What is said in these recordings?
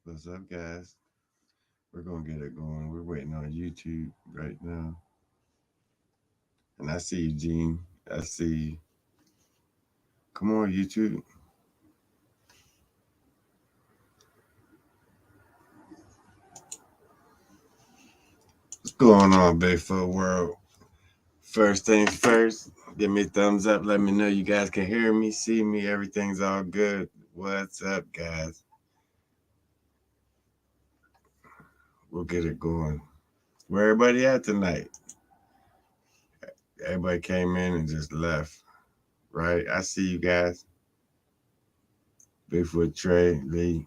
What's up, guys? We're gonna get it going. We're waiting on YouTube right now. And I see you, Gene. I see you. Come on, YouTube. What's going on, Bigfoot World? First things first, give me a thumbs up. Let me know you guys can hear me, see me. Everything's all good. What's up, guys? We'll get it going. Where everybody at tonight? Everybody came in and just left, right? I see you guys. Bigfoot Trey, Lee.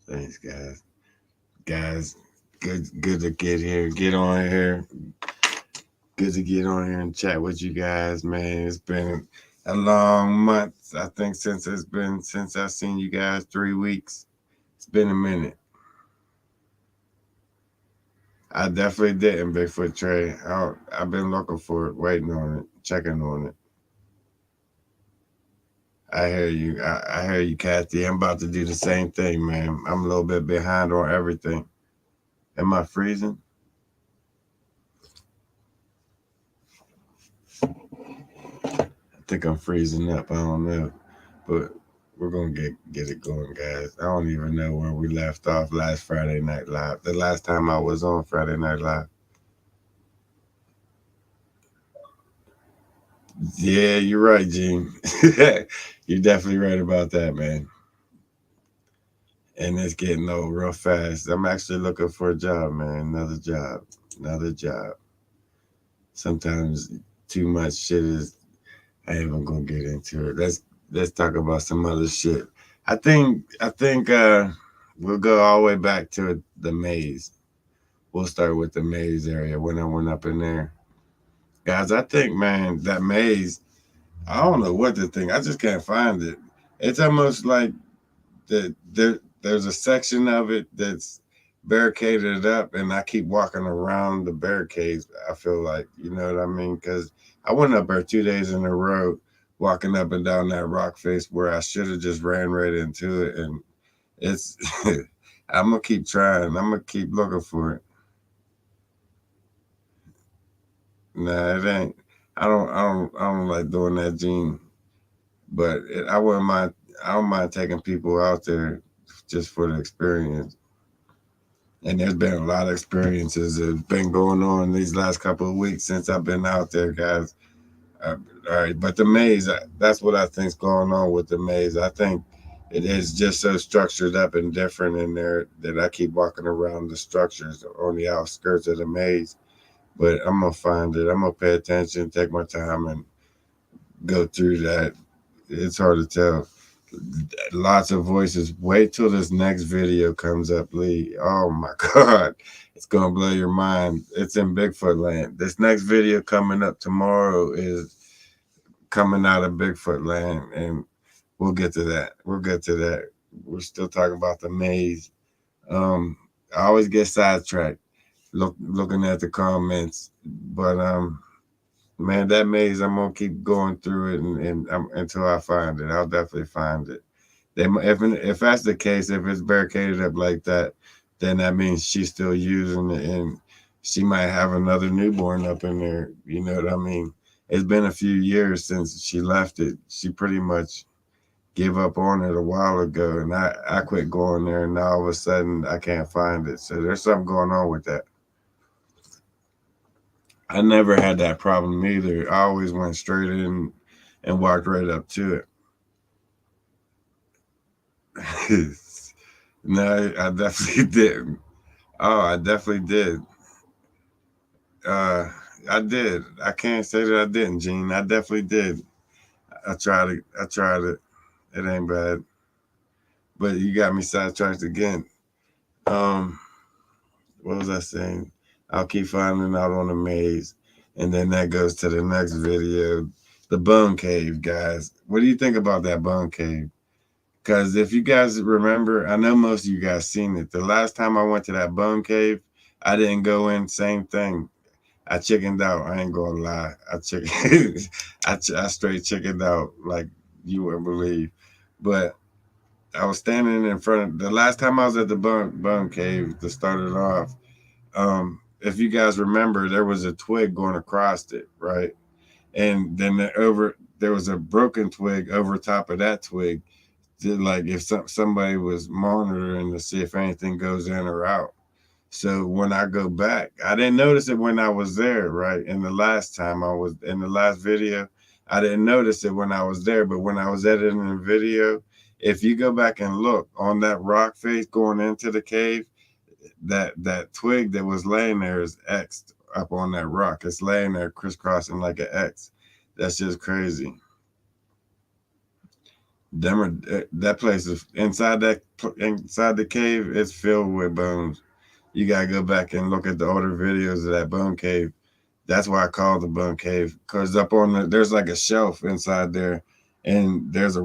Thanks, guys. Guys, good to get here. Get on here. Good to get on here and chat with you guys, man. It's been a long month. I think since I've seen you guys 3 weeks. It's been a minute. I definitely didn't, Bigfoot Trey. I've been looking for it, waiting on it, checking on it. I hear you. I hear you, Kathy. I'm about to do the same thing, man. I'm a little bit behind on everything. Am I freezing? I think I'm freezing up. I don't know. But we're gonna get it going, guys. I don't even know where we left off last Friday Night Live. The last time I was on Friday Night Live. Yeah, you're right, Gene. You're definitely right about that, man. And it's getting old real fast. I'm actually looking for a job, man. Another job. Another job. Sometimes too much shit is I ain't even gonna get into it. Let's talk about some other shit. I think we'll go all the way back to the maze. We'll start with the maze area when I went up in there. Guys, I think, man, that maze, I don't know what to think. I just can't find it. It's almost like there's a section of it that's barricaded up, and I keep walking around the barricades. I feel like, you know what I mean? Because I went up there 2 days in a row, walking up and down that rock face where I should have just ran right into it. And it's, I'm gonna keep trying. I'm gonna keep looking for it. Nah, it ain't. I don't like doing that, Gene. But I wouldn't mind. I don't mind taking people out there just for the experience. And there's been a lot of experiences that have been going on these last couple of weeks since I've been out there, guys. Uh, all right, but the maze, that's what I think's going on with the maze. I think it is just so structured up and different in there that I keep walking around the structures on the outskirts of the maze. But I'm gonna find it. I'm gonna pay attention, take my time, and go through that. It's hard to tell. Lots of voices. Wait till this next video comes up, Lee. Oh my God. It's gonna blow your mind. It's in Bigfoot land. This next video coming up tomorrow is coming out of Bigfoot land, and we'll get to that. We'll get to that. We're still talking about the maze. Um, I always get sidetracked looking at the comments, but man, that maze, I'm gonna keep going through it and until I find it. I'll definitely find it. If that's the case, if it's barricaded up like that, then that means she's still using it, and she might have another newborn up in there. You know what I mean? It's been a few years since she left it. She pretty much gave up on it a while ago, and I quit going there, and now all of a sudden I can't find it. So there's something going on with that. I never had that problem either. I always went straight in and walked right up to it. No, I definitely didn't. Oh, I definitely did. Uh, I did. I can't say that I didn't, Gene. I definitely did. I tried it. I tried it. It ain't bad. But you got me sidetracked again. Um, what was I saying? I'll keep finding out on the maze, and then that goes to the next video, the Bone Cave, guys. What do you think about that Bone Cave? Because if you guys remember, I know most of you guys seen it. The last time I went to that Bone Cave, I didn't go in. Same thing. I chickened out. I ain't gonna lie. I straight chickened out like you wouldn't believe. But I was standing in front of the last time I was at the bone cave to start it off. If you guys remember, there was a twig going across it, right? And then there was a broken twig over top of that twig. Like if somebody was monitoring to see if anything goes in or out. So when I go back, I didn't notice it when I was there, right? And the last time I was in the last video, I didn't notice it when I was there. But when I was editing the video, if you go back and look on that rock face going into the cave, that twig that was laying there is X'd up on that rock. It's laying there crisscrossing like an X. That's just crazy. That place is inside the cave. It's filled with bones. You gotta go back and look at the older videos of that bone cave. That's why I call it the bone cave, because up on there's like a shelf inside there, and there's a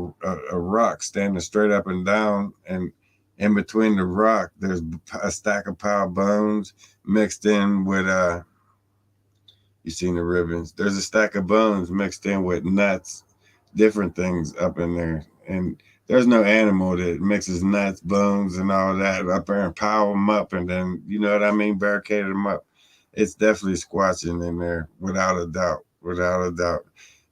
rock standing straight up and down, and in between the rock there's a stack of pile bones mixed in with you seen the ribbons. There's a stack of bones mixed in with nuts, different things up in there. And there's no animal that mixes nuts, bones, and all that up there and pile them up and then, you know what I mean, barricade them up. It's definitely squatching in there, without a doubt, without a doubt.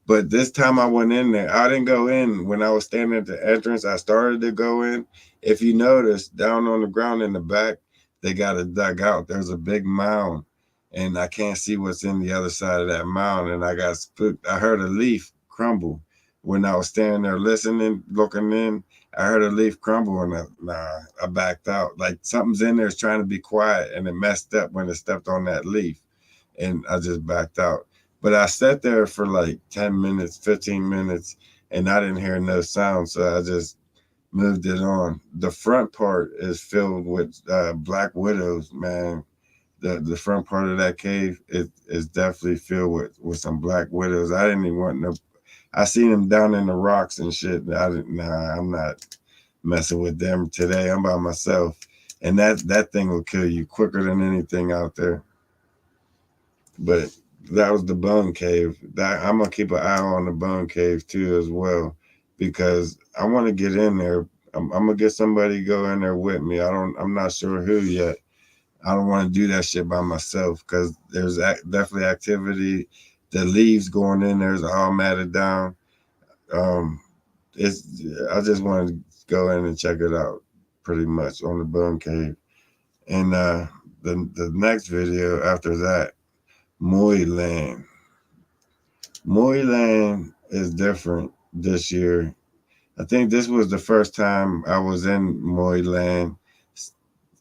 But this time I went in there. I didn't go in when I was standing at the entrance. I started to go in. If you notice, down on the ground in the back, they got it dug out. There's a big mound, and I can't see what's in the other side of that mound. And I got spooked. I heard a leaf crumble when I was standing there listening, looking in. I heard a leaf crumble, and I backed out. Like something's in there trying to be quiet, and it messed up when it stepped on that leaf, and I just backed out. But I sat there for like 10 minutes, 15 minutes, and I didn't hear no sound. So I just moved it on. The front part is filled with black widows, man. The front part of that cave is definitely filled with some black widows. I didn't even want no. I seen them down in the rocks and shit. I didn't. Nah, I'm not messing with them today. I'm by myself, and that thing will kill you quicker than anything out there. But that was the bone cave. That I'm gonna keep an eye on the bone cave too as well, because I want to get in there. I'm gonna get somebody to go in there with me. I'm not sure who yet. I don't want to do that shit by myself because there's definitely activity. The leaves going in there's all matted down. Um, it's I just want to go in and check it out, pretty much on the bone cave. And the next video after that, Moyland. Moyland is different this year. I think this was the first time I was in Moyland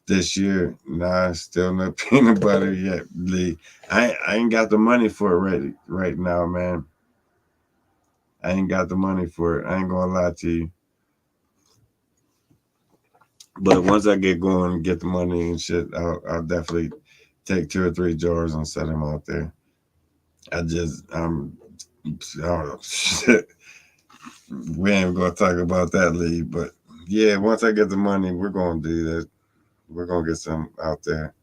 this year. Nah, still no peanut butter yet, Lee. I ain't got the money for it right now, man. I ain't got the money for it. I ain't gonna lie to you. But once I get going and get the money and shit, I'll definitely take 2 or 3 jars and set them out there. I just I don't know. Shit. We ain't gonna talk about that, Lee. But yeah, once I get the money, we're gonna do that. We're gonna get some out there.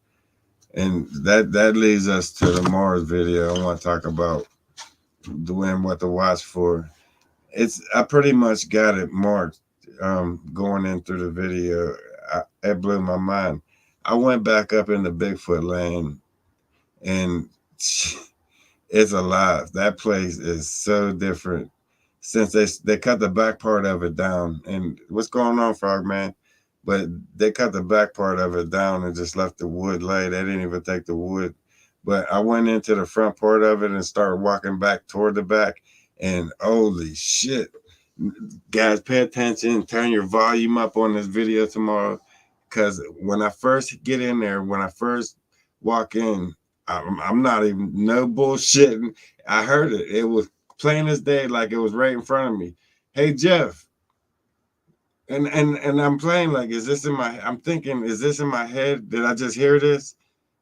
And that leads us to the Mars video. I want to talk about doing what to watch for. I pretty much got it marked going in through the video. It blew my mind. I went back up in the Bigfoot lane, and it's alive. That place is so different since they cut the back part of it down. And what's going on, Frogman? But they cut the back part of it down and just left the wood lay. They didn't even take the wood. But I went into the front part of it and started walking back toward the back, and holy shit. Guys, pay attention, turn your volume up on this video tomorrow. Because when I first get in there, when I first walk in, I'm not even, no bullshitting. I heard it. It was plain as day, like it was right in front of me. Hey, Jeff. And I'm playing like, is this in my, I'm thinking, is this in my head? Did I just hear this?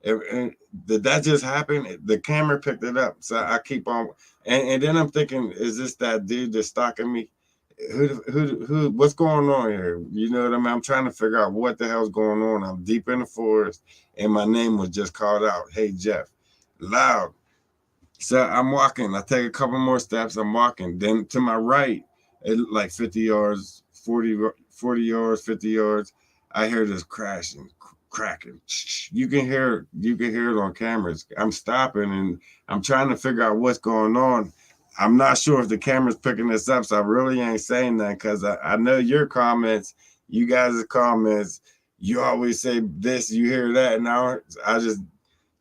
And did that just happen? The camera picked it up. So I keep on, and then I'm thinking, is this that dude that's stalking me? What's going on here? You know what I mean? I'm trying to figure out what the hell's going on. I'm deep in the forest, and my name was just called out. Hey, Jeff. loud. So I'm walking. I take a couple more steps. I'm walking. Then to my right, like 50 yards, 40 yards, 50 yards, I hear this crashing, cracking. You can hear it on cameras. I'm stopping and I'm trying to figure out what's going on. I'm not sure if the camera's picking this up, so I really ain't saying that because I know your comments, you guys' comments, you always say this, you hear that, and I just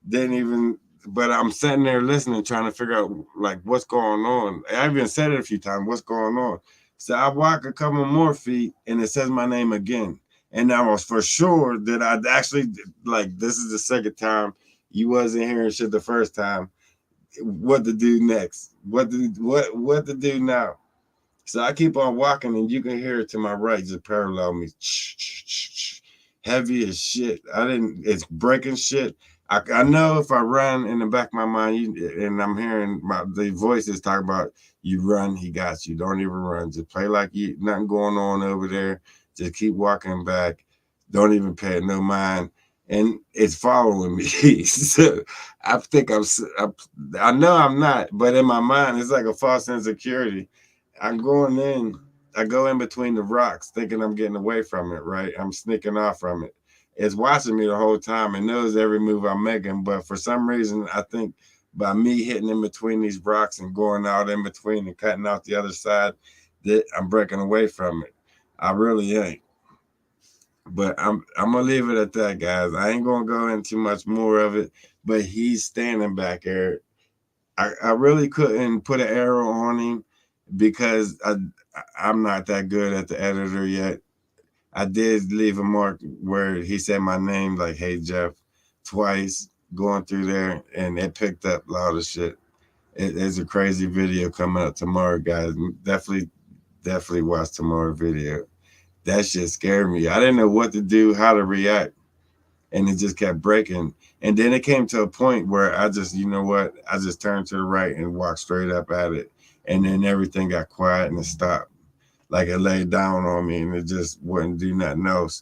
didn't even, but I'm sitting there listening, trying to figure out like what's going on. I even said it a few times, what's going on. So I walk a couple more feet and it says my name again. And I was for sure that I'd actually, like, this is the second time. You wasn't hearing shit the first time. What to do next? What to do now? So I keep on walking and you can hear it to my right, just parallel me. Heavy as shit. It's breaking shit. I know if I run in the back of my mind, and I'm hearing the voices talk about you run, he got you. Don't even run. Just play like you nothing going on over there. Just keep walking back. Don't even pay it no mind. And it's following me. So I think I know I'm not, but in my mind, it's like a false insecurity. I'm going in, I go in between the rocks thinking I'm getting away from it, right? I'm sneaking off from it. It's watching me the whole time and knows every move I'm making. But for some reason, I think by me hitting in between these rocks and going out in between and cutting out the other side, that I'm breaking away from it. I really ain't. But I'm gonna leave it at that, guys. I ain't gonna go into much more of it. But he's standing back there. I really couldn't put an arrow on him because I'm not that good at the editor yet. I did leave a mark where he said my name, like, hey, Jeff, twice going through there, and it picked up a lot of shit. It's a crazy video coming up tomorrow, guys. Definitely watch tomorrow's video. That shit scared me. I didn't know what to do, how to react, and it just kept breaking. And then it came to a point where I just, you know what? I just turned to the right and walked straight up at it. And then everything got quiet and it stopped. Like it laid down on me and it just wouldn't do nothing else.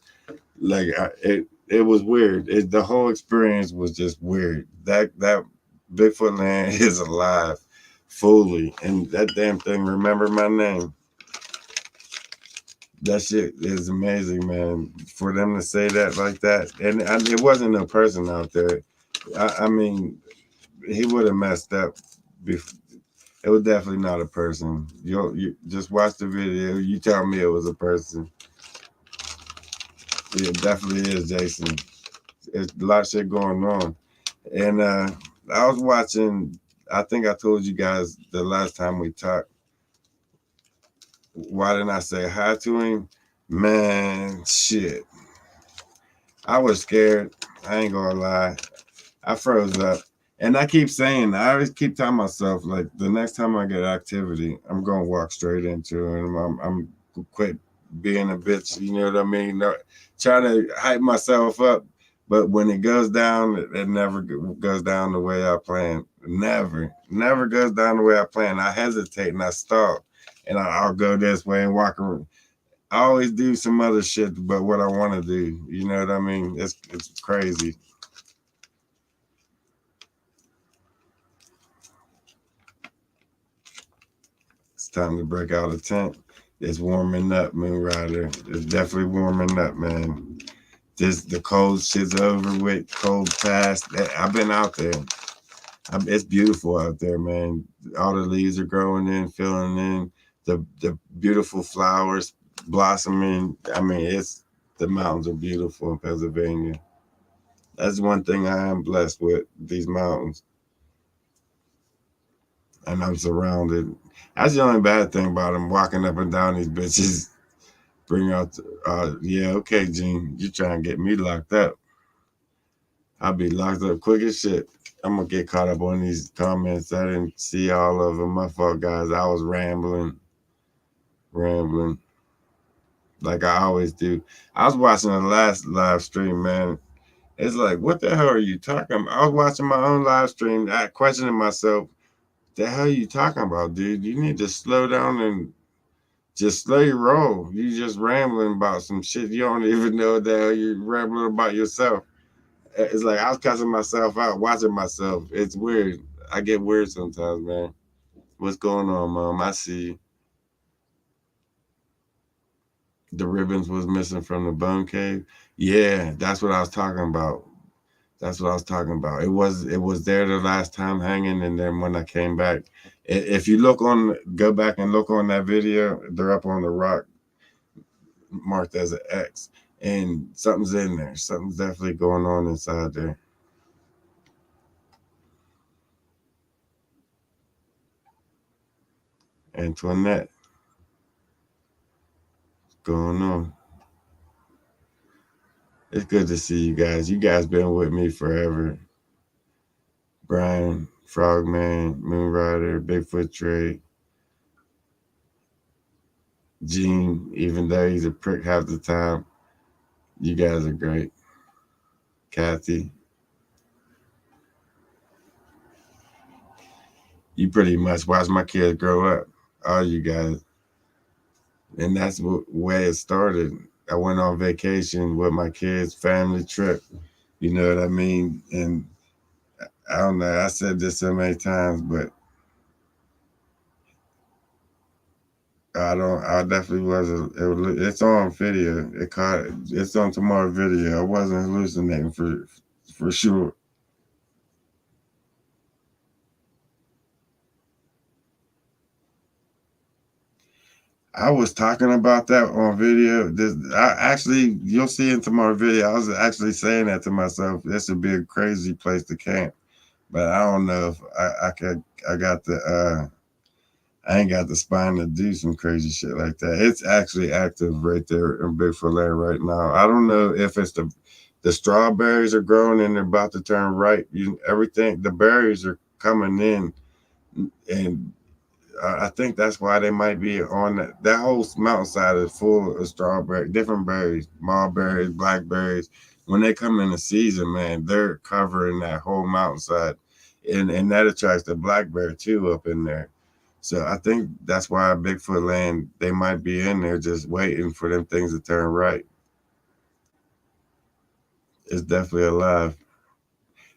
It was weird. The whole experience was just weird. That Bigfoot land is alive fully, and that damn thing remembered my name. That shit is amazing, man. For them to say that like that, and it wasn't no person out there. I mean, he would have messed up. It was definitely not a person. You just watch the video. You tell me it was a person. It definitely is, Jason. It's a lot of shit going on, and I was watching. I think I told you guys the last time we talked. Why didn't I say hi to him? Man, shit. I was scared. I ain't gonna lie. I froze up. And I keep saying, I always keep telling myself, like, the next time I get activity, I'm gonna walk straight into it. And I'm quit being a bitch. You know what I mean? No, try to hype myself up, but when it goes down, it never goes down the way I plan. Never goes down the way I plan. I hesitate and I stop, and I'll go this way and walk around. I always do some other shit, but what I want to do. You know what I mean? It's crazy. It's time to break out a tent. It's warming up, Moon Rider. It's definitely warming up, man. The cold shit's over with. Cold past. I've been out there. It's beautiful out there, man. All the leaves are growing in, filling in. The beautiful flowers blossoming. I mean, the mountains are beautiful in Pennsylvania. That's one thing I am blessed with, these mountains. And I'm surrounded. That's the only bad thing about them, walking up and down these bitches. Bring out, yeah, okay, Gene, you trying to get me locked up. I'll be locked up quick as shit. I'm gonna get caught up on these comments. I didn't see all of them. My fault, guys. I was rambling, like I always do. I was watching the last live stream, man. It's like, what the hell are you talking about? I was watching my own live stream, I questioning myself. The hell are you talking about, dude? You need to slow down and just slow your roll. You just rambling about some shit you don't even know what the hell you're rambling about yourself. it's like I was cussing myself out, watching myself. It's weird. I get weird sometimes, man. What's going on, Mom? I see the ribbons was missing from the bone cave. Yeah, that's what I was talking about. That's what I was talking about. It was there the last time hanging, and then when I came back, if you go back and look on that video, they're up on the rock marked as an X, and something's in there. Something's definitely going on inside there. Antoinette, what's going on? It's good to see you guys. You guys been with me forever. Brian, Frogman, Moonrider, Bigfoot Trey, Gene, even though he's a prick half the time, you guys are great. Kathy, you pretty much watched my kids grow up. All you guys. And that's what way it started. I went on vacation with my kids, family trip. You know what I mean? And I don't know. I said this so many times, but I don't. I definitely wasn't. It's on video. It caught. It's on tomorrow video. I wasn't hallucinating for sure. I was talking about that on video. I actually, you'll see in tomorrow video. I was actually saying that to myself. This would be a crazy place to camp, but I don't know if I could. I got the. I ain't got the spine to do some crazy shit like that. It's actually active right there in Bigfoot Land right now. I don't know if it's the strawberries are growing and they're about to turn ripe. Everything the berries are coming in, and I think that's why they might be on that whole mountainside is full of strawberry, different berries, mulberries, blackberries. When they come in the season, man, they're covering that whole mountainside, and that attracts the blackberry too up in there. So I think that's why Bigfoot Land they might be in there just waiting for them things to turn right. It's definitely alive.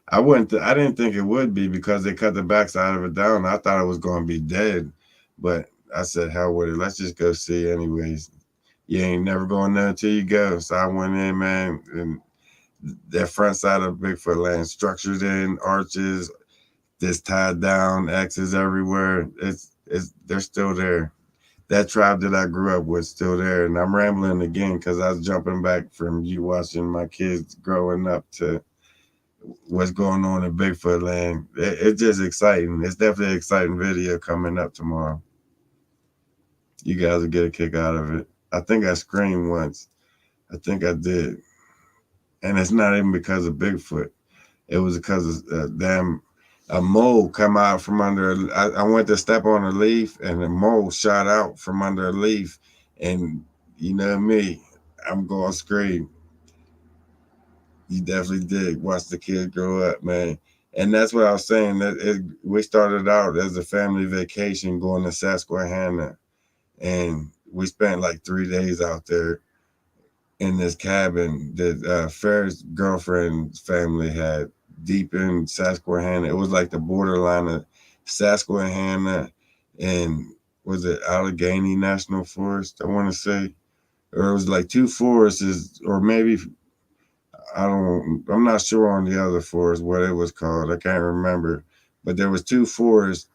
I didn't think it would be because they cut the backside of it down. I thought it was going to be dead, but I said, hell with it. Let's just go see anyways. You ain't never going to know until you go. So I went in, man, and that front side of Bigfoot Land, structured in arches, just tied down, X's everywhere. It's they're still there. That tribe that I grew up with still there. And I'm rambling again because I was jumping back from you watching my kids growing up to what's going on in Bigfoot Land. It's just exciting. It's definitely an exciting video coming up tomorrow. You guys will get a kick out of it. I think I screamed once. I think I did. And it's not even because of Bigfoot. It was because of damn a mole come out from under. I went to step on a leaf and a mole shot out from under a leaf. And you know me, I'm going to scream. You definitely did watch the kid grow up, man. And that's what I was saying. We started out as a family vacation going to Susquehanna, and we spent like 3 days out there in this cabin that Ferris' girlfriend's family had deep in Susquehanna. It was like the borderline of Susquehanna and was it Allegheny National Forest? I want to say, or it was like two forests, or maybe I'm not sure on the other forest what it was called. I can't remember. But there was two forests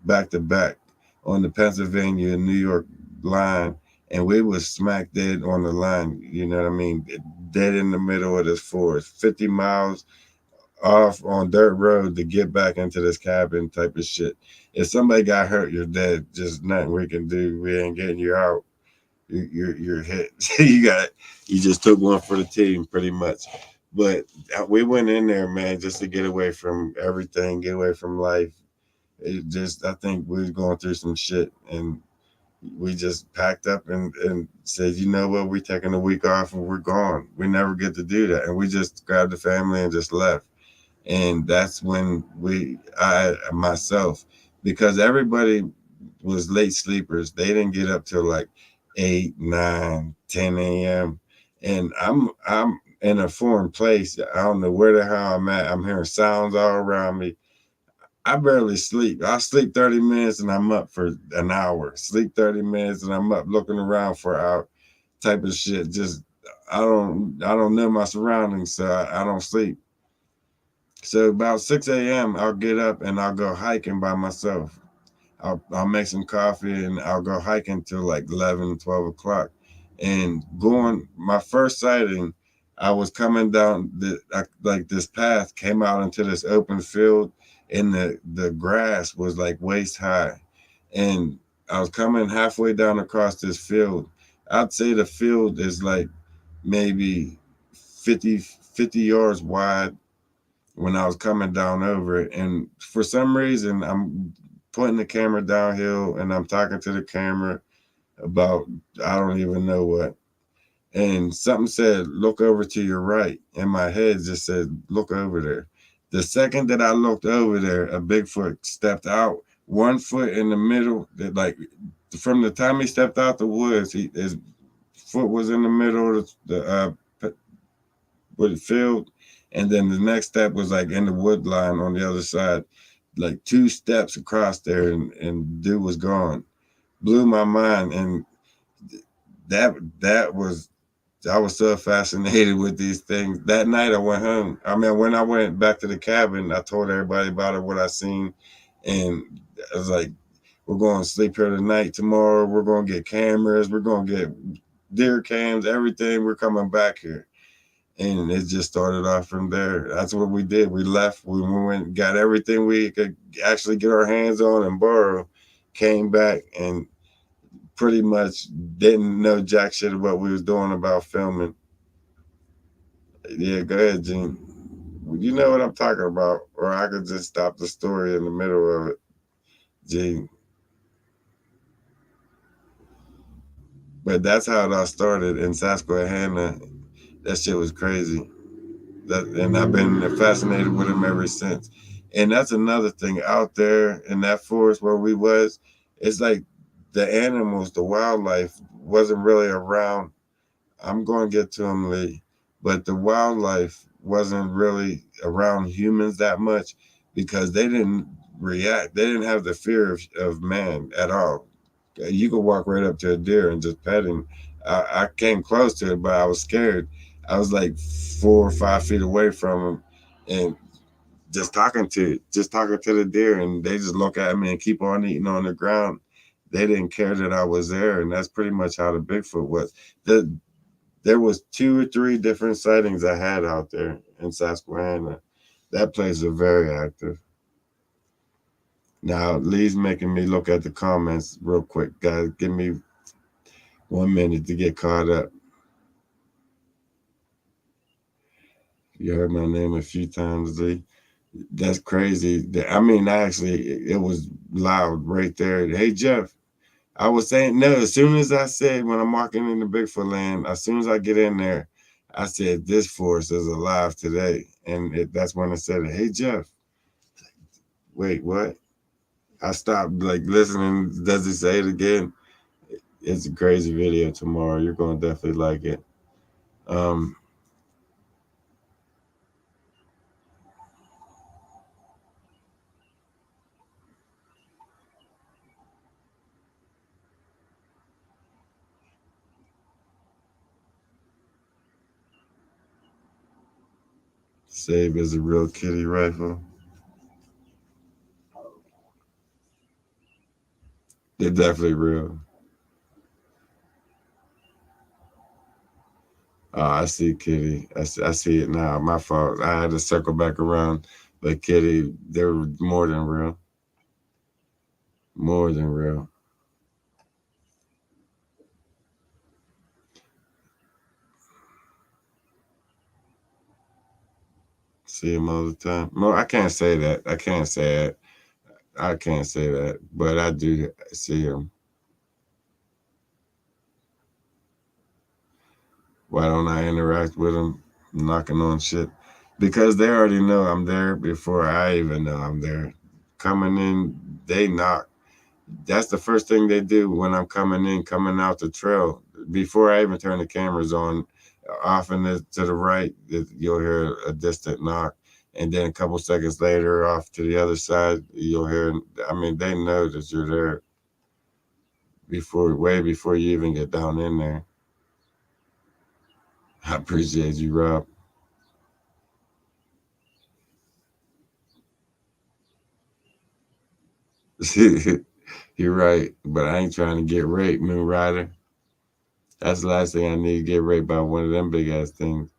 back to back on the Pennsylvania and New York line, and we was smack dead on the line, you know what I mean? Dead in the middle of this forest, 50 miles off on dirt road to get back into this cabin type of shit. If somebody got hurt, you're dead. Just nothing we can do. We ain't getting you out. You're hit. You just took one for the team pretty much. But we went in there, man, just to get away from everything, get away from life. It just I think we was going through some shit, and we just packed up and said, you know what, we're taking a week off and we're gone. We never get to do that. And we just grabbed the family and just left. And that's when I myself, because everybody was late sleepers. They didn't get up till like 8, 9, 10 a.m. And in a foreign place. I don't know where the hell I'm at. I'm hearing sounds all around me. I barely sleep. I sleep 30 minutes and I'm up for an hour. Sleep 30 minutes and I'm up looking around for an hour type of shit. Just I don't know my surroundings, so I don't sleep. So about 6 a.m. I'll get up and I'll go hiking by myself. I'll make some coffee and I'll go hiking till like 11, 12 o'clock. And going, my first sighting, I was coming down like this path came out into this open field, and the grass was like waist high. And I was coming halfway down across this field. I'd say the field is like maybe 50 yards wide when I was coming down over it. And for some reason, I'm putting the camera downhill and I'm talking to the camera about, I don't even know what. And something said, look over to your right. And my head just said, look over there. The second that I looked over there, a Bigfoot stepped out, one foot in the middle, that like from the time he stepped out the woods, his foot was in the middle of the field, and then the next step was like in the wood line on the other side, like two steps across there, and dude was gone. Blew my mind, and that was I was so fascinated with these things. That night I went home. I mean, when I went back to the cabin, I told everybody about it, what I seen, and I was like, "We're going to sleep here tonight. Tomorrow, we're going to get cameras. We're going to get deer cams, everything. We're coming back here." And it just started off from there. That's what we did. We left. We went, got everything we could actually get our hands on and borrow. Came back and pretty much didn't know jack shit of what we was doing about filming. Yeah, go ahead, Gene. You know what I'm talking about, or I could just stop the story in the middle of it, Gene. But that's how it all started in Susquehanna. That shit was crazy. And I've been fascinated with them ever since. And that's another thing out there in that forest where we was. It's like the animals, the wildlife wasn't really around. I'm going to get to them, Lee, but the wildlife wasn't really around humans that much because they didn't react. They didn't have the fear of man at all. You could walk right up to a deer and just pet him. I came close to it, but I was scared. I was like 4 or 5 feet away from him, and just talking to the deer, and they just look at me and keep on eating on the ground. They didn't care that I was there, and that's pretty much how the Bigfoot was. There was 2 or 3 different sightings I had out there in Susquehanna. That place is very active. Now, Lee's making me look at the comments real quick. Guys, give me 1 minute to get caught up. You heard my name a few times, Lee. That's crazy. I mean, actually, it was loud right there. Hey, Jeff, I was saying, no, as soon as I said, when I'm walking into Bigfoot land, as soon as I get in there, I said, this force is alive today. And that's when I said, hey, Jeff, wait, what? I stopped like listening. Does it say it again? It's a crazy video tomorrow. You're going to definitely like it. Um, Save is a real kitty rifle. They're definitely real. Oh, I see Kitty. I see it now. My fault. I had to circle back around. But Kitty, they're more than real. More than real. See them all the time. No, I can't say that. I can't say it. I can't say that. But I do see them. Why don't I interact with them, knocking on shit? Because they already know I'm there before I even know I'm there. Coming in, they knock. That's the first thing they do when I'm coming in, coming out the trail. Before I even turn the cameras on, Off in to the right, you'll hear a distant knock. And then a couple seconds later, off to the other side, you'll hear, I mean, they know that you're there way before you even get down in there. I appreciate you, Rob. You're right, but I ain't trying to get raped, Moon Rider. That's the last thing I need to get raped by one of them big ass things.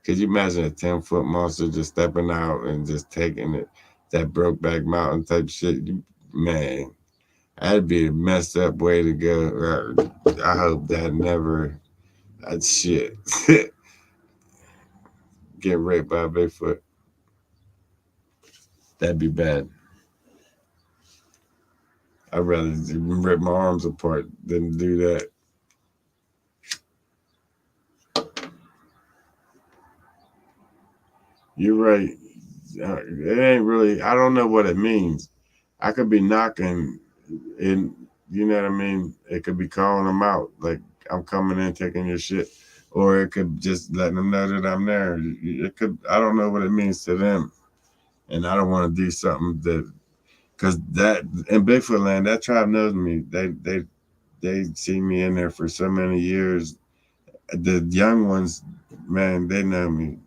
Could you imagine a 10-foot monster just stepping out and just taking it? That Brokeback Mountain type shit? Man, that'd be a messed up way to go. I hope that never. Shit. Get raped by a Bigfoot. That'd be bad. I'd rather rip my arms apart than do that. You're right. It ain't really. I don't know what it means. I could be knocking, and you know what I mean. It could be calling them out, like I'm coming in taking your shit, or it could just letting them know that I'm there. It could. I don't know what it means to them, and I don't want to do something that because that in Bigfoot land, that tribe knows me. They see me in there for so many years. The young ones, man, they know me.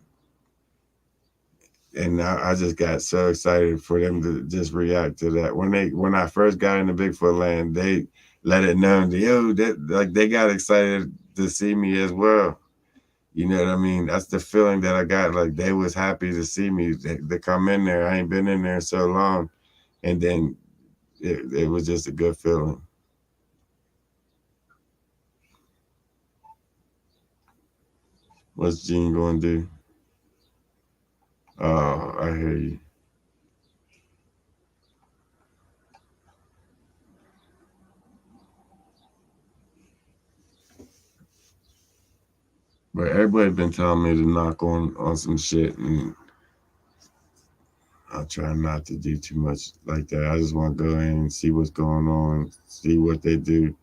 And I just got so excited for them to just react to that. When I first got into Bigfoot land, they let it know that that like they got excited to see me as well. You know what I mean? That's the feeling that I got. Like they was happy to see me to come in there. I ain't been in there so long, and then it was just a good feeling. What's Gene going to do? Oh, I hear you. But everybody been telling me to knock on some shit, and I try not to do too much like that. I just want to go in and see what's going on, see what they do.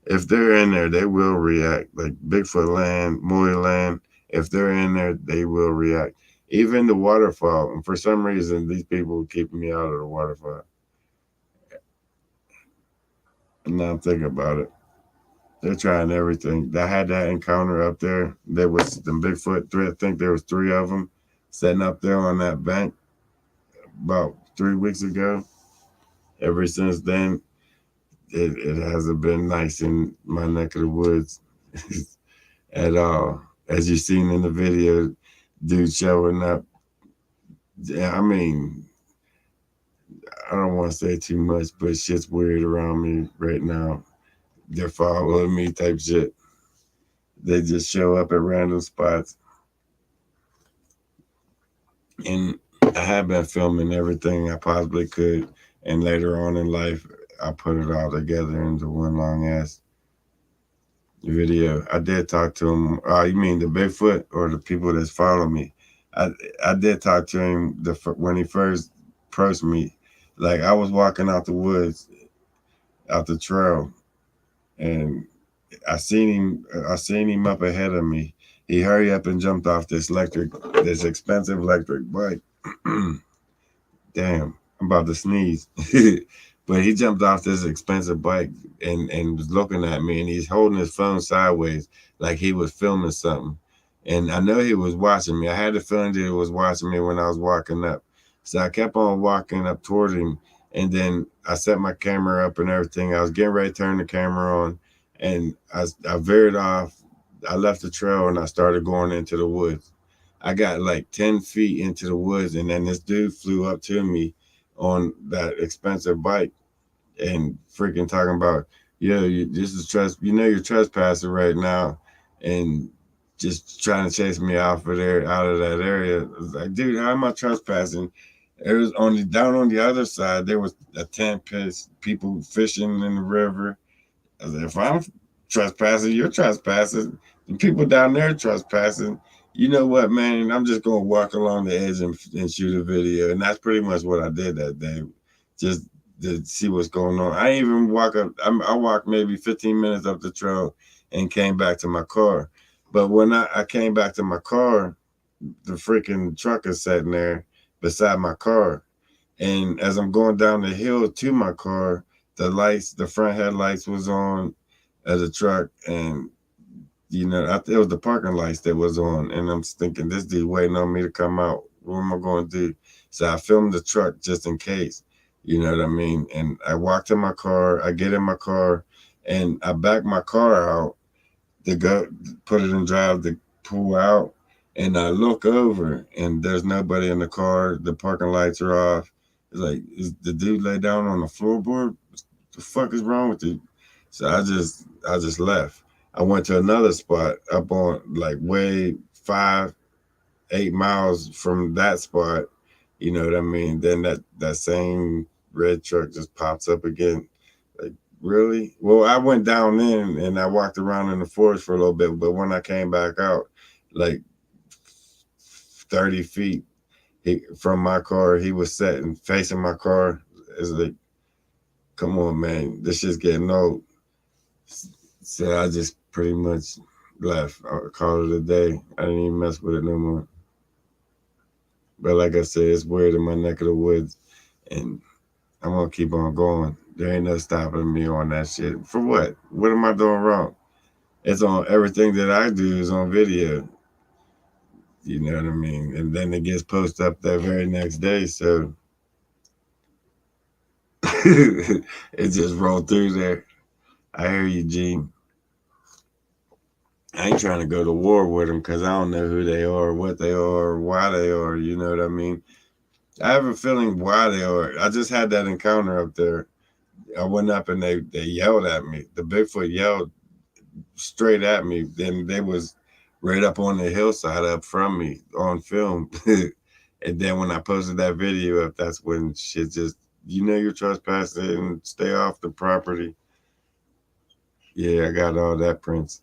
If they're in there, they will react. Like Bigfoot land, Moy land, if they're in there, they will react. Even the waterfall. And for some reason, these people keep me out of the waterfall. And now I'm thinking about it. They're trying everything. I had that encounter up there. There was the Bigfoot three. I think there was three of them sitting up there on that bank about 3 weeks ago. Ever since then, it hasn't been nice in my neck of the woods at all. As you seen in the video, dude showing up. Yeah, I mean, I don't want to say too much, but shit's weird around me right now. They're following me type shit. They just show up at random spots. And I have been filming everything I possibly could. And later on in life, I put it all together into one long ass video. I did talk to him. You mean the Bigfoot or the people that's following me? I I did talk to him when he first approached me. Like I was walking out the woods, out the trail, and I seen him up ahead of me. He hurried up and jumped off this expensive electric bike. Damn, I'm about to sneeze. But he jumped off this expensive bike and was looking at me, and he's holding his phone sideways like he was filming something. And I know he was watching me. I had the feeling that he was watching me when I was walking up. So I kept on walking up toward him, and then I set my camera up and everything. I was getting ready to turn the camera on, and I veered off. I left the trail and I started going into the woods. I got like 10 feet into the woods, and then this dude flew up to me on that expensive bike and freaking talking about, this is you're trespassing right now, and just trying to chase me out of that area. I was like, dude, how am I trespassing? It was only down on the other side. There was a tent pit, people fishing in the river. I was like, if I'm trespassing, you're trespassing. The people down there trespassing. You know what, man? I'm just gonna walk along the edge and shoot a video, and that's pretty much what I did that day, just to see what's going on. I even walk up. I walked maybe 15 minutes up the trail and came back to my car. But when I came back to my car, the freaking truck is sitting there beside my car. And as I'm going down the hill to my car, the lights, the front headlights was on as a truck. And, it was the parking lights that was on. And I'm thinking, this dude waiting on me to come out. What am I going to do? So I filmed the truck just in case. You know what I mean? And I walk to my car, I get in my car, and I back my car out to go put it in drive to pull out. And I look over and there's nobody in the car. The parking lights are off. It's like, is the dude lay down on the floorboard? What the fuck is wrong with you? So I just left. I went to another spot up on like way 5, 8 miles from that spot. You know what I mean? Then that same red truck just pops up again. Like, really? Well, I went down in and I walked around in the forest for a little bit, but when I came back out, like 30 feet from my car, he was sitting facing my car. It's like, come on, man, this shit's getting old. So I just pretty much left. I called it a day. I didn't even mess with it no more. But like I said, it's weird in my neck of the woods, and I'm gonna keep on going. There ain't no stopping me on that shit. For what? What am I doing wrong? It's on everything that I do is on video. You know what I mean? And then it gets posted up that very next day. So it just rolled through there. I hear you, Gene. I ain't trying to go to war with them because I don't know who they are, what they are, why they are. You know what I mean? I have a feeling why they are. I just had that encounter up there. I went up and they yelled at me. The Bigfoot yelled straight at me. Then they was right up on the hillside up from me on film. And then when I posted that video up, that's when shit just, you're trespassing and stay off the property. Yeah, I got all that prints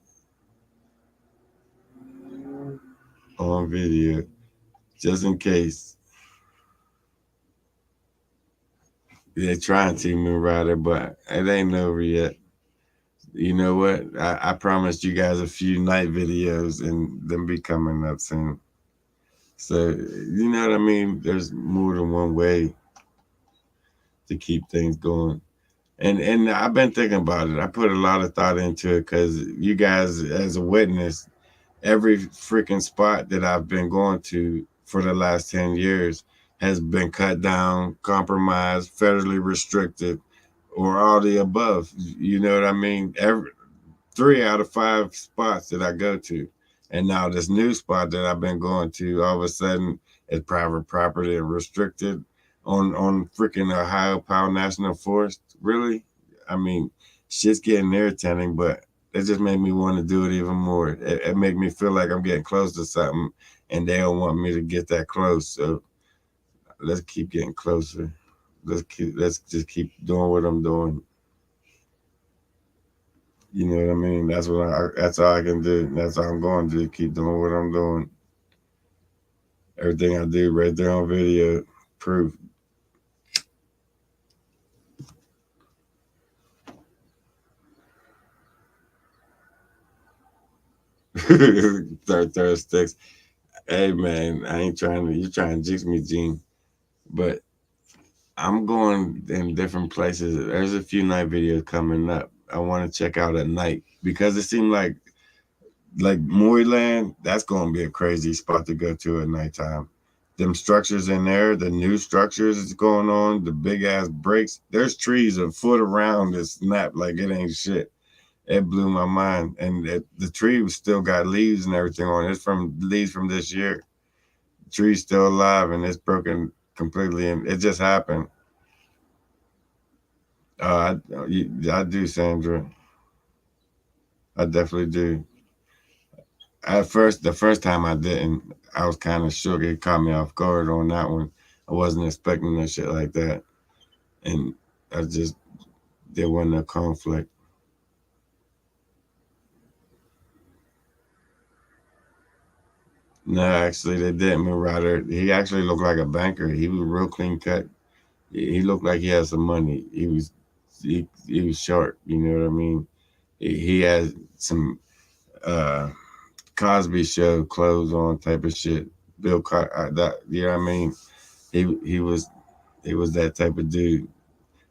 on video just in case. They're trying to, Moon Rider, but it ain't over yet. You know what? I promised you guys a few night videos and them be coming up soon. So, you know what I mean? There's more than one way to keep things going. And I've been thinking about it. I put a lot of thought into it because you guys, as a witness, every freaking spot that I've been going to for the last 10 years has been cut down, compromised, federally restricted, or all the above. You know what I mean? Every 3 out of 5 spots that I go to. And now this new spot that I've been going to, all of a sudden, is private property and restricted on freaking Ohio Powell National Forest. Really? I mean, shit's getting irritating, but it just made me want to do it even more. It made me feel like I'm getting close to something, and they don't want me to get that close. So let's keep getting closer. Let's just keep doing what I'm doing. You know what I mean? That's all I can do. That's all I'm going to do. Keep doing what I'm doing. Everything I do right there on video, proof. Third sticks. Hey man, I ain't trying to. You trying to jinx me, Gene? But I'm going in different places. There's a few night videos coming up. I want to check out at night because it seemed like Moyland. That's going to be a crazy spot to go to at nighttime. Them structures in there, the new structures that's going on, the big ass breaks. There's trees a foot around that snap like it ain't shit. It blew my mind, and the tree still got leaves and everything on it. It's from leaves from this year. The tree's still alive, and it's broken completely. And it just happened. I do, Sandra. I definitely do. At first, the first time I didn't, I was kind of shook. It caught me off guard on that one. I wasn't expecting no shit like that, and I just there wasn't a conflict. No, actually, they didn't. Marauder. He actually looked like a banker. He was real clean cut. He looked like he had some money. He was sharp. You know what I mean? He had some uh Cosby Show clothes on type of shit. That, you know what I mean? He was that type of dude.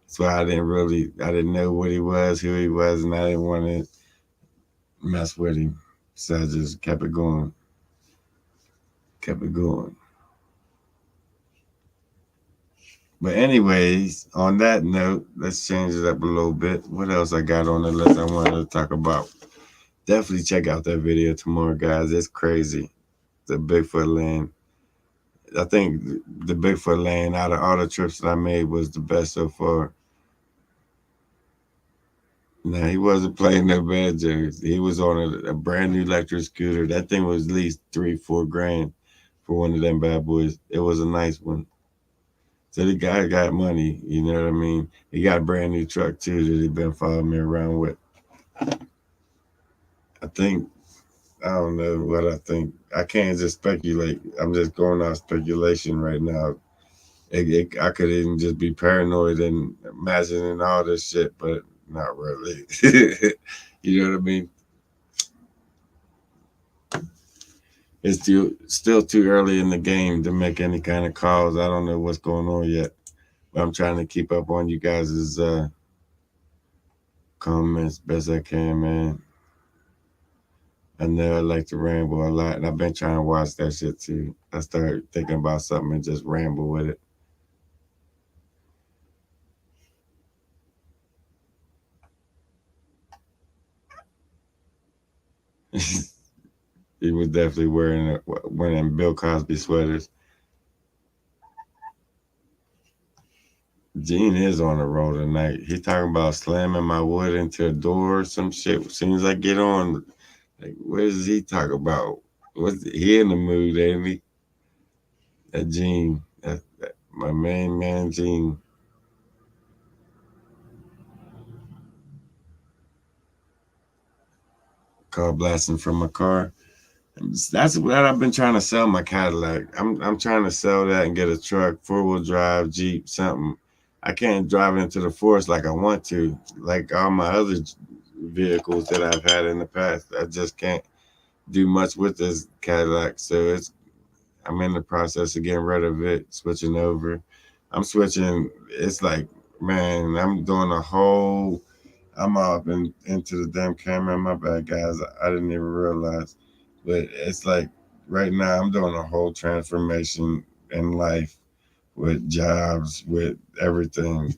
That's why I didn't know what he was, who he was, and I didn't want to mess with him. So I just kept it going, kept it going. But anyways, on that note, let's change it up a little bit. What else I got on the list I wanted to talk about? Definitely check out that video tomorrow, guys. It's crazy. The Bigfoot land. I think the Bigfoot land out of all the trips that I made was the best so far. Now he wasn't playing no banjos. He was on a brand new electric scooter. That thing was at least 3-4 grand for one of them bad boys. It was a nice one. So the guy got money, you know what I mean? He got a brand new truck too that he been following me around with. I think I don't know what I think. I can't just speculate. I'm just going off speculation right now. I could even just be paranoid and imagining all this shit, but not really. You know what I mean? It's still too early in the game to make any kind of calls. I don't know what's going on yet, but I'm trying to keep up on you guys' comments best I can, man. I know I like to ramble a lot, and I've been trying to watch that shit too. I start thinking about something and just ramble with it. He was definitely wearing one of them Bill Cosby sweaters. Gene is on the road tonight. He talking about slamming my wood into a door or some shit. As soon as I get on, like, what does he talk about? He in the mood, ain't he? That Gene, my main man, Gene. Car blasting from my car. That's what I've been trying to sell my Cadillac. I'm trying to sell that and get a truck, 4-wheel drive, Jeep, something. I can't drive into the forest like I want to, like all my other vehicles that I've had in the past. I just can't do much with this Cadillac. So I'm in the process of getting rid of it, switching over. I'm switching. It's like, man, I'm doing a whole. I'm up into the damn camera. My bad, guys. I didn't even realize. But it's like right now I'm doing a whole transformation in life with jobs, with everything,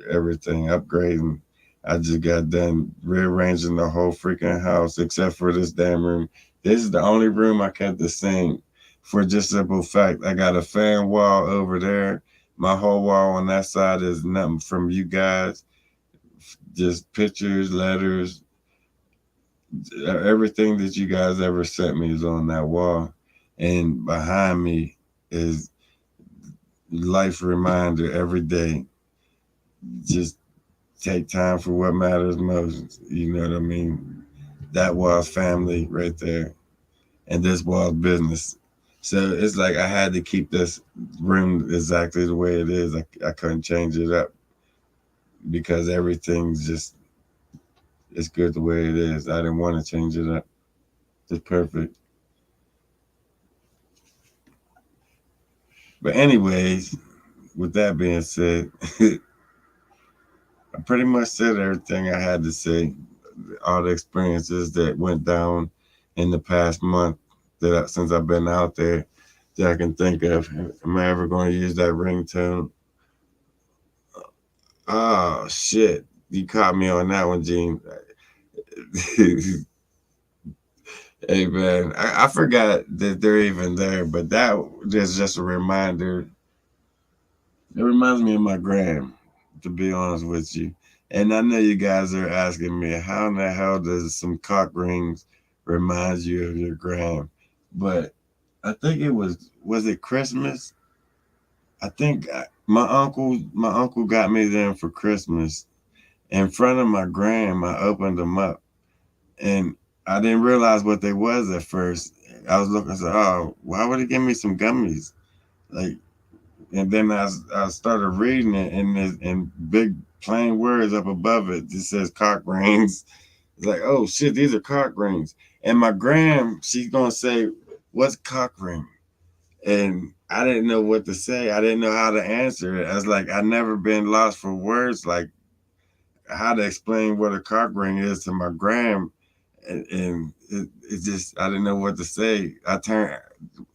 upgrading. I just got done rearranging the whole freaking house except for this damn room. This is the only room I kept the same for just simple fact. I got a fan wall over there. My whole wall on that side is nothing from you guys. Just pictures, letters, everything that you guys ever sent me is on that wall. And behind me is life reminder every day. Just take time for what matters most. You know what I mean? That was family right there. And this was business. So it's like I had to keep this room exactly the way it is. I couldn't change it up because everything's just it's good the way it is. I didn't want to change it up. It's perfect. But anyways, with that being said, I pretty much said everything I had to say. All the experiences that went down in the past month since I've been out there that I can think of. Am I ever going to use that ringtone? Oh shit! You caught me on that one, Gene. Hey man, I forgot that they're even there, but that is just a reminder. It reminds me of my gram, to be honest with you. And I know you guys are asking me, how in the hell does some cock rings remind you of your gram? But I think was it Christmas? I think my uncle got me them for Christmas. In front of my gram, I opened them up, and I didn't realize what they was at first. I was looking, I said, "Oh, why would he give me some gummies?" Like, and then I started reading it, and in big plain words up above it, it says cock rings. It's like, oh shit, these are cock rings. And my gram, she's gonna say, what's cock ring? And I didn't know what to say. I didn't know how to answer it. I was like, I never been lost for words, like how to explain what a cock ring is to my gram. And it just, I didn't know what to say.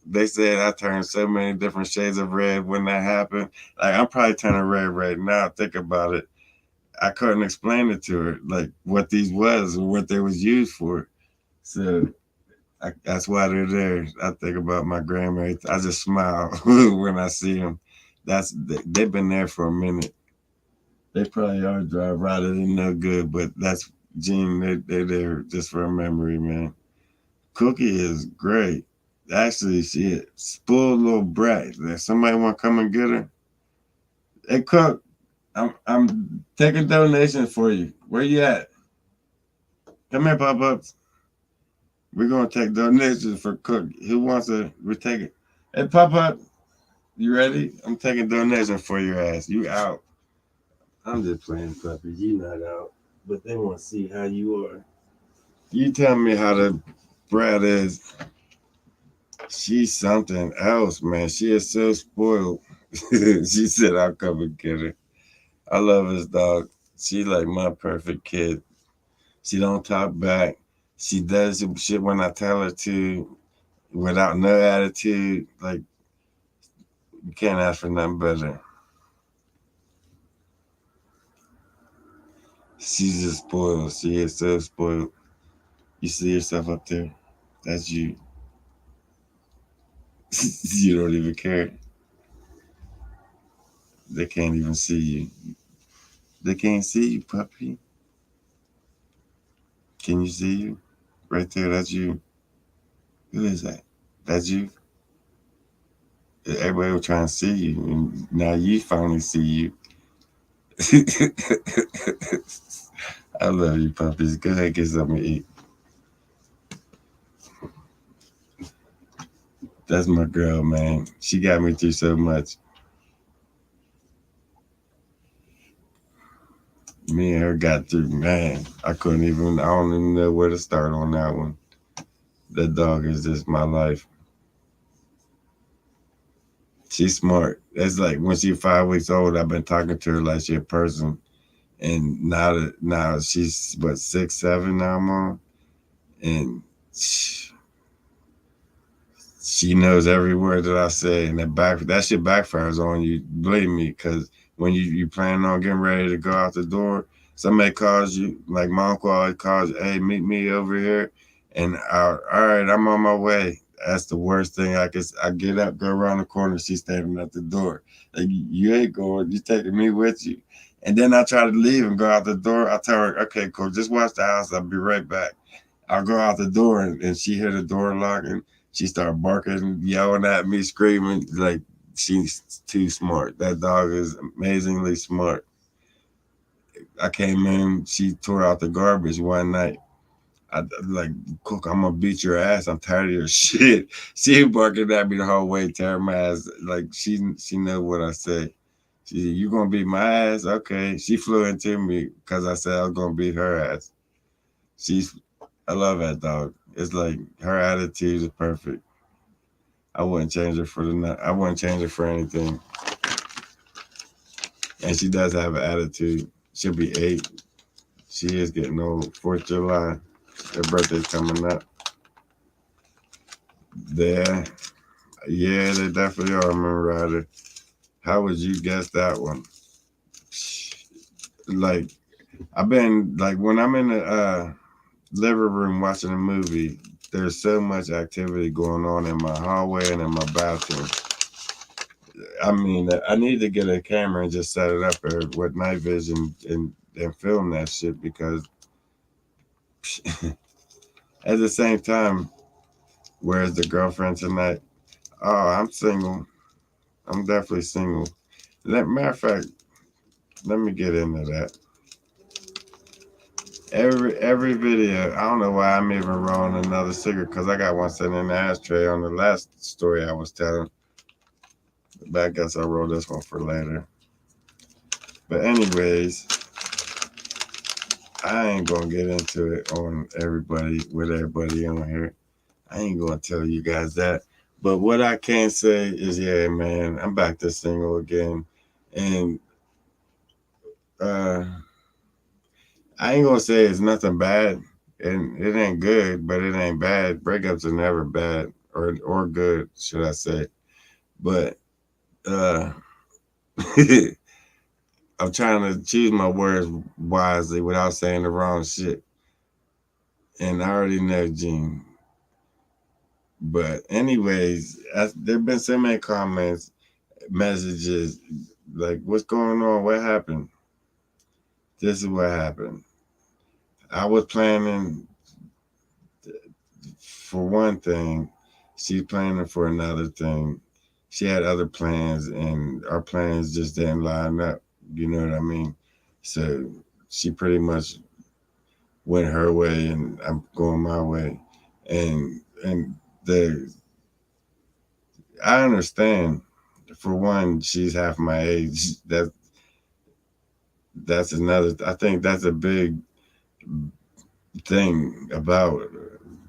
They said I turned so many different shades of red when that happened. Like, I'm probably turning red right now. Think about it. I couldn't explain it to her, like what these was or what they was used for. So that's why they're there. I think about my grandma. I just smile when I see them. They've been there for a minute. They probably are dry rotted and no good, but that's Gene. They're there just for a memory, man. Cookie is great. Actually, she a spoiled little brat. If somebody want to come and get her, hey Cook, I'm taking donations for you. Where you at? Come here, Pop Ups. We're gonna take donations for Cook. Who wants to? We're taking. Hey, Pop Up, you ready? I'm taking donations for your ass. You out? I'm just playing puppies. You not out, but they want to see how you are. You tell me how the brat is. She's something else, man. She is so spoiled. She said, I'll come and get her. I love this dog. She like my perfect kid. She don't talk back. She does shit when I tell her to without no attitude. Like, you can't ask for nothing better. She's just spoiled. She is so spoiled. You see yourself up there? That's you. You don't even care. They can't even see you. They can't see you, puppy. Can you see you? Right there, that's you. Who is that? That's you. Everybody was trying to see you, and now you finally see you. I love you, puppies. Go ahead, get something to eat. That's my girl, man. She got me through so much. Me and her got through, man. I don't even know where to start on that one. That dog is just my life. She's smart. It's like when she's 5 weeks old, I've been talking to her like she's a person. And now she's what, 6, 7 now, mom? And she knows every word that I say, and that shit backfires on you. Believe me, because when you plan on getting ready to go out the door, somebody calls you, like my uncle always calls, hey, meet me over here, and all right, I'm on my way. That's the worst thing. I get up, go around the corner, she's standing at the door. Like, you ain't going, you taking me with you. And then I try to leave and go out the door. I tell her, okay, cool, just watch the house. I'll be right back. I'll go out the door, and she hear the door locking. She started barking, yelling at me, screaming. Like, she's too smart. That dog is amazingly smart. I came in, she tore out the garbage one night. I like, Cook, I'm gonna beat your ass. I'm tired of your shit. She barking at me the whole way, tearing my ass. Like, she know what I say. She said, you gonna beat my ass? Okay. She flew into me because I said I was gonna beat her ass. I love that dog. It's like her attitude is perfect. I wouldn't change her for I wouldn't change her for anything. And she does have an attitude. She'll be 8. She is getting old. 4th of July. Her birthday's coming up. There. Yeah, they definitely are, Rider. How would you guess that one? Like, I've been, like, when I'm in the living room watching a movie, there's so much activity going on in my hallway and in my bathroom. I mean, I need to get a camera and just set it up there with night vision and film that shit, because at the same time, where's the girlfriend tonight? Oh, I'm single. I'm definitely single. Matter of fact, let me get into that. Every video, I don't know why I'm even rolling another cigarette, because I got one sitting in the ashtray on the last story I was telling. But I guess I roll this one for later. But anyways, I ain't gonna get into it on everybody with everybody on here. I ain't gonna tell you guys that. But what I can say is, yeah, man, I'm back to single again, and uh, I ain't gonna say it's nothing bad, and it ain't good, but it ain't bad. Breakups are never bad or good, should I say? But uh, I'm trying to choose my words wisely without saying the wrong shit. And I already know Gene. But anyways, there've been so many comments, messages, like, what's going on? What happened? This is what happened. I was planning for one thing. She's planning for another thing. She had other plans, and our plans just didn't line up. You know what I mean? So she pretty much went her way, and I'm going my way. And the I understand. For one, she's half my age. That's another. I think that's a big thing about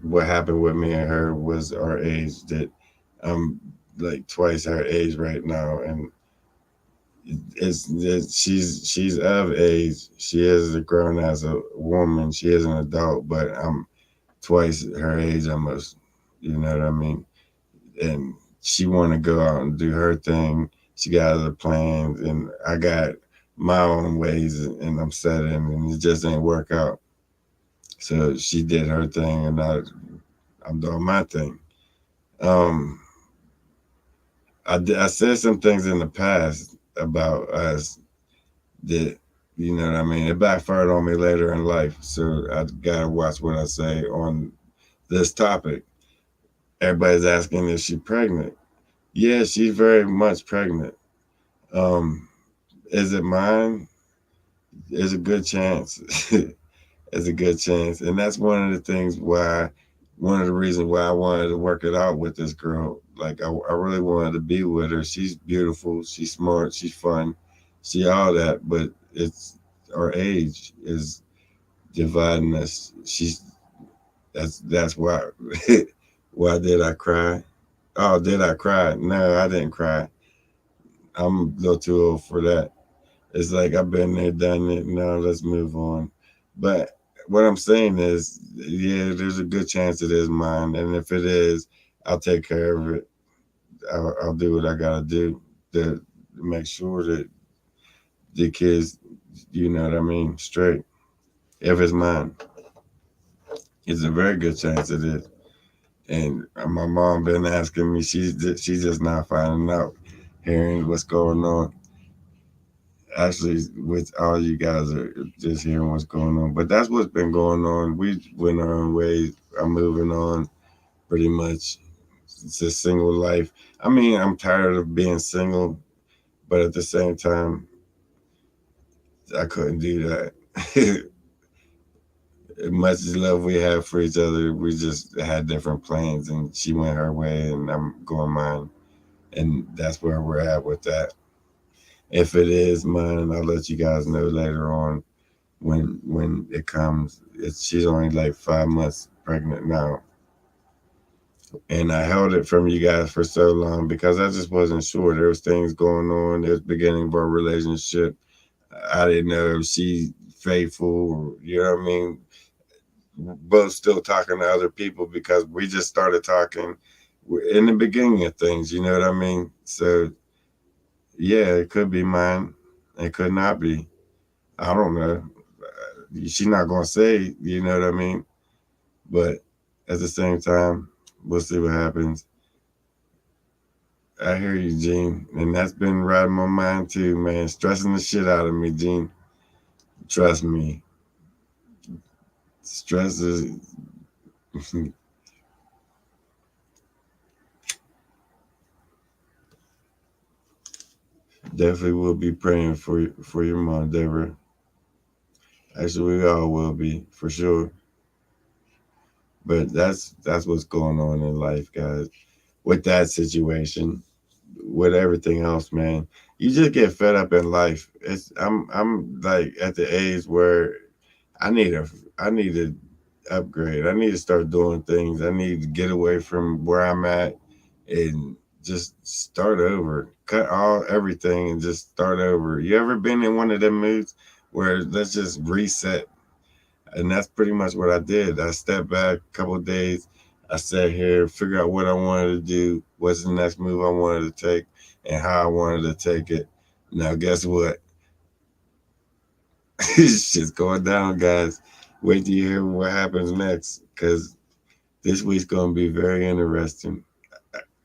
what happened with me and her was our age. That I'm like twice her age right now, and she's of age. She is a grown as a woman. She is an adult, but I'm twice her age almost. You know what I mean? And she want to go out and do her thing. She got other plans, and I got my own ways, and I'm setting, and it just ain't work out. So she did her thing, and I'm doing my thing. Um, I said some things in the past about us that, you know what I mean. It backfired on me later in life, so I gotta watch what I say on this topic. Everybody's asking if she's pregnant. Yeah, she's very much pregnant. Um, is it mine? There's a good chance. There's a good chance, and that's one of the things why, one of the reasons why I wanted to work it out with this girl. Like I really wanted to be with her. She's beautiful. She's smart. She's fun. She all that, but it's our age is dividing us. That's why. Why did I cry? Oh, did I cry? No, I didn't cry. I'm a little too old for that. It's like I've been there, done it. Now let's move on. But what I'm saying is, yeah, there's a good chance it is mine, and if it is, I'll take care of it. I'll do what I gotta do to make sure that the kids, you know what I mean, straight. If it's mine, it's a very good chance it is. And my mom been asking me. She's just not finding out, hearing what's going on. Actually, with all you guys are just hearing what's going on, but that's what's been going on. We went our own ways. I'm moving on pretty much. It's a single life. I mean, I'm tired of being single, but at the same time, I couldn't do that. As much as love we have for each other, we just had different plans, and she went her way, and I'm going mine, and that's where we're at with that. If it is mine, I'll let you guys know later on when it comes. She's only like 5 months pregnant now, and I held it from you guys for so long because I just wasn't sure. There was things going on. It was the beginning of our relationship. I didn't know if she faithful. Or, you know what I mean? Both still talking to other people because we just started talking in the beginning of things. You know what I mean? So yeah, it could be mine. It could not be. I don't know. She's not gonna say. You know what I mean? But at the same time, we'll see what happens. I hear you, Gene. And that's been riding my mind too, man. Stressing the shit out of me, Gene. Trust me. Stress is definitely will be praying for your mom, Deborah. Actually, we all will be, for sure. But that's what's going on in life, guys. With that situation, with everything else, man. You just get fed up in life. I'm like at the age where I need a I need to upgrade. I need to start doing things. I need to get away from where I'm at and just start over. Cut all everything and just start over. You ever been in one of them moods where let's just reset? And that's pretty much what I did. I stepped back a couple of days. I sat here, figured out what I wanted to do, what's the next move I wanted to take, and how I wanted to take it. Now, guess what? It's just going down, guys. Wait till you hear what happens next, because this week's going to be very interesting.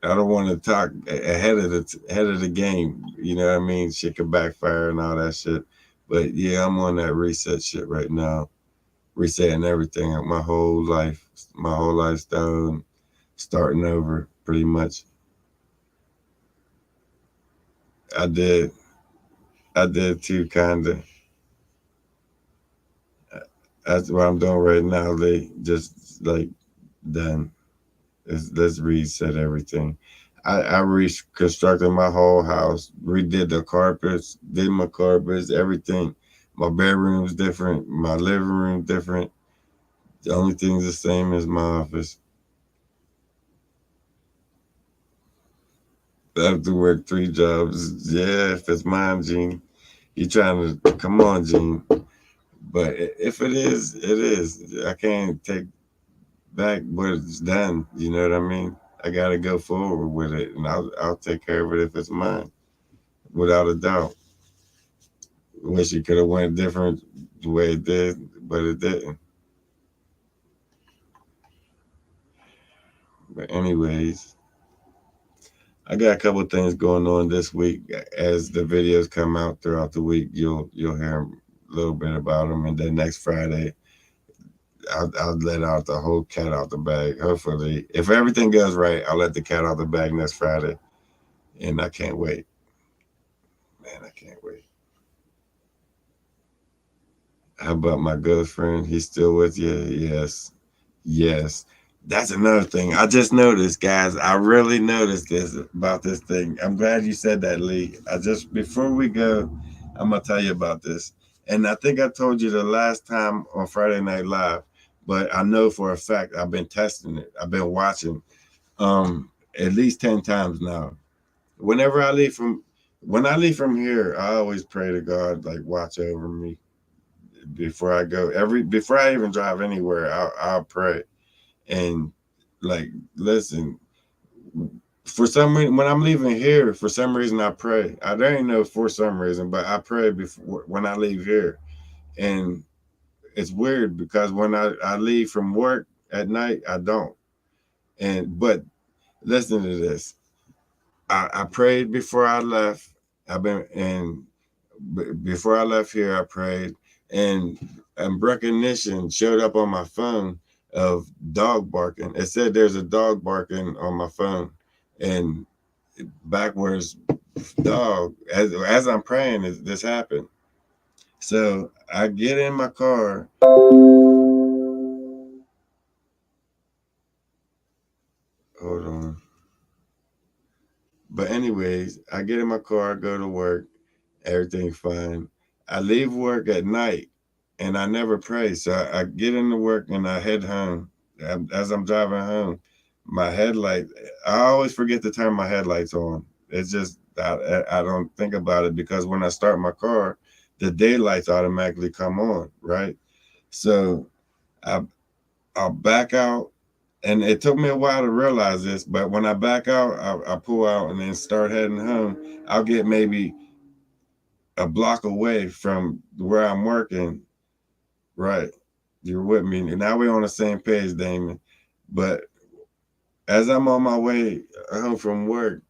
I don't want to talk ahead of the game. You know what I mean? Shit could backfire and all that shit. But yeah, I'm on that reset shit right now, resetting everything, my whole lifestyle, and starting over pretty much. I did, I did too, kinda. That's what I'm doing right now. They just like done. Let's reset everything. I reconstructed my whole house, redid the carpets, did my carpets, everything. My bedroom's different, my living room different. The only thing's the same as my office. I have to work 3 jobs. Yeah, if it's mine, Gene. You trying to come on, Gene. But if it is, it is. I can't take back what it's done. You know what I mean? I gotta go forward with it, and I'll take care of it if it's mine, without a doubt. Wish it could have went different the way it did, but it didn't. But anyways, I got a couple of things going on this week. As the videos come out throughout the week, you'll hear a little bit about them, and then next Friday, I'll let out the whole cat out the bag. Hopefully, if everything goes right, I'll let the cat out the bag next Friday, and I can't wait. Man, I can't wait. How about my good friend? He's still with you? Yes. Yes. That's another thing. I just noticed, guys. I really noticed this about this thing. I'm glad you said that, Lee. I just before we go, I'm gonna tell you about this. And I think I told you the last time on Friday Night Live, but I know for a fact I've been testing it. I've been watching at least 10 times now. Whenever I leave from when I leave from here, I always pray to God, like watch over me before I go. Before I even drive anywhere, I'll pray and like listen. For some reason, when I'm leaving here, for some reason I pray. I don't even know for some reason, but I pray before when I leave here, and it's weird because when I leave from work at night, I don't. And but listen to this. I prayed before I left. I've been and before I left here, I prayed, and recognition showed up on my phone of dog barking. It said there's a dog barking on my phone, and backwards dog. As I'm praying, this happened. So I get in my car. Hold on. But anyways, I get in my car, go to work, everything's fine. I leave work at night and I never pray. So I get into work and I head home. As I'm driving home, my headlight, I always forget to turn my headlights on. It's just, I don't think about it because when I start my car, the daylights automatically come on, right? So I, I'll back out. And it took me a while to realize this, but when I back out, I pull out and then start heading home. I'll get maybe a block away from where I'm working. Right. You're with me. And now we're on the same page, Damon. But as I'm on my way home from work,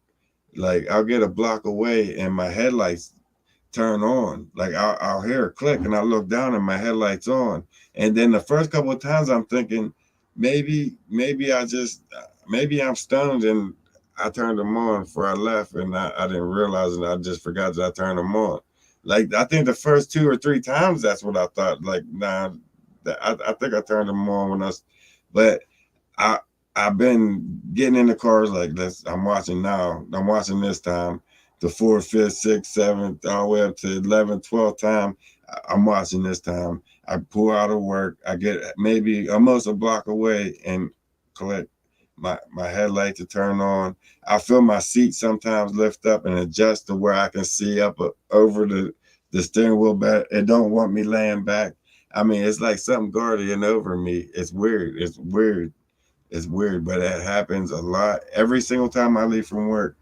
like I'll get a block away and my headlights turn on. Like I'll hear a click and I look down and my headlights on. And then the first couple of times I'm thinking, maybe I just, maybe I'm stoned and I turned them on before I left and I didn't realize it. I just forgot that I turned them on. Like I think the first 2 or 3 times that's what I thought. Like, nah, I think I turned them on when but I I've been getting in the cars like this. I'm watching now. I'm watching this time. The fourth, fifth, sixth, seventh, all the way up to 11th, 12th time. I'm watching this time. I pull out of work. I get maybe almost a block away and collect my headlight to turn on. I feel my seat sometimes lift up and adjust to where I can see up over the steering wheel back. It don't want me laying back. I mean, it's like something guardian over me. It's weird. It's weird. It's weird, but it happens a lot. Every single time I leave from work,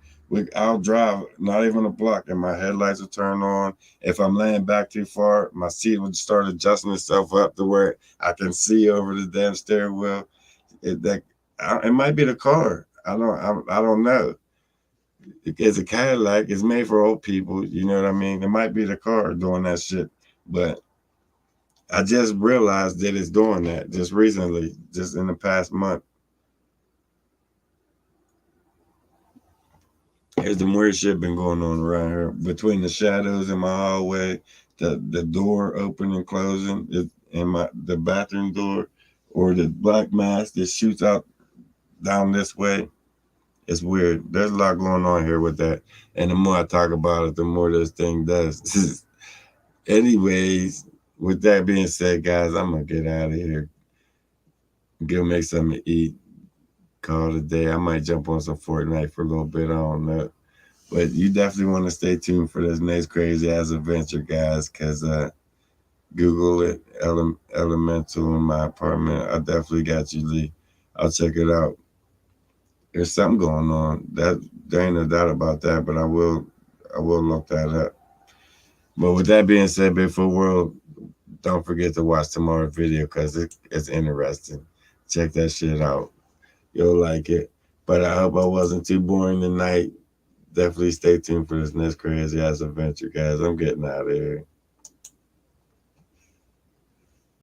I'll drive not even a block and my headlights will turn on. If I'm laying back too far, my seat would start adjusting itself up to where I can see over the damn steering wheel. It might be the car. I don't know. It's a Cadillac. It's made for old people. You know what I mean? It might be the car doing that shit. But I just realized that it's doing that just recently, just in the past month. There's some weird shit been going on around here between the shadows in my hallway, the door opening and closing, and the bathroom door, or the black mass that shoots out down this way. It's weird. There's a lot going on here with that, and the more I talk about it, the more this thing does. Anyways, with that being said, guys, I'm gonna get out of here. Go make something to eat. Call it a day. I might jump on some Fortnite for a little bit. I don't know. But you definitely want to stay tuned for this next crazy ass adventure, guys, because Google it, Elemental in my apartment. I definitely got you, Lee. I'll check it out. There's something going on. There ain't no doubt about that, but I will look that up. But with that being said, Bigfoot World, don't forget to watch tomorrow's video because it's interesting. Check that shit out. You'll like it. But I hope I wasn't too boring tonight. Definitely stay tuned for this next crazy ass adventure, guys. I'm getting out of here.